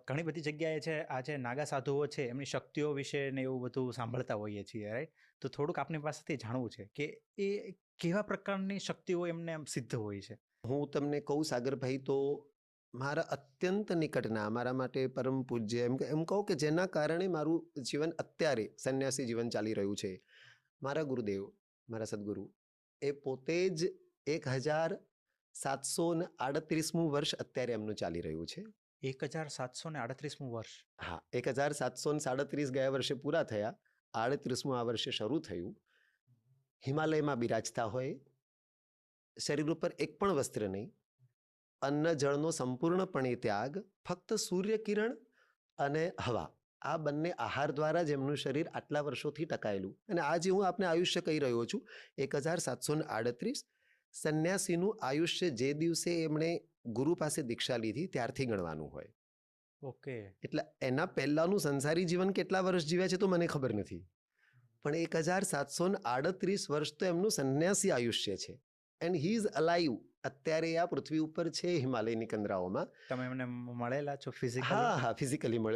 ઘણી બધી જગ્યાએ છે આ જે નાગા સાધુઓ છે એમની શક્તિઓ વિશે ને એવું બધું સાંભળતા હોઈએ છીએ, રાઈટ? તો થોડુંક આપની પાસેથી જાણવું છે કે એ કેવા પ્રકારની શક્તિઓ એમને આમ સિદ્ધ હોય છે. હું તમને કહું સાગરભાઈ, તો મારા અત્યંત નિકટના, મારા માટે પરમ પૂજ્ય, એમ કહું કે જેના કારણે મારું જીવન અત્યારે સંન્યાસી જીવન ચાલી રહ્યું છે, મારા ગુરુદેવ, મારા સદગુરુ, એ પોતે જ 1738મું વર્ષ અત્યારે એમનું ચાલી રહ્યું છે. 1738મું વર્ષ? હા, 1737 ગયા વર્ષે પૂરા થયા, 38મું આ વર્ષે શરૂ થયું. હિમાલયમાં બિરાજતા હોય, શરીર ઉપર એક પણ વસ્ત્ર નહીં, અન્ન જળનો સંપૂર્ણપણે ત્યાગ, ફક્ત સૂર્યકિરણ અને હવા, આ બંને આહાર દ્વારા જ એમનું શરીર આટલા વર્ષોથી ટકાયેલું. અને આજે હું આપને આયુષ્ય કહી રહ્યો છું, 1738. સંન્યાસીનું આયુષ્ય જે દિવસે એમણે ગુરુ પાસે દીક્ષા લીધી ત્યારથી ગણવાનું હોય. ઓકે. એટલે એના પહેલાનું સંસારી જીવન કેટલા વર્ષ જીવ્યા છે તો મને ખબર નથી, પણ 1738 વર્ષ તો એમનું સંન્યાસી આયુષ્ય છે. And he is alive. અત્યારે આ પૃથ્વી ઉપર છે, હિમાલયની કંદરાઓમાં. તમે એમને મળેલા છો ફિઝિકલી? હા, ફિઝિકલી મળે.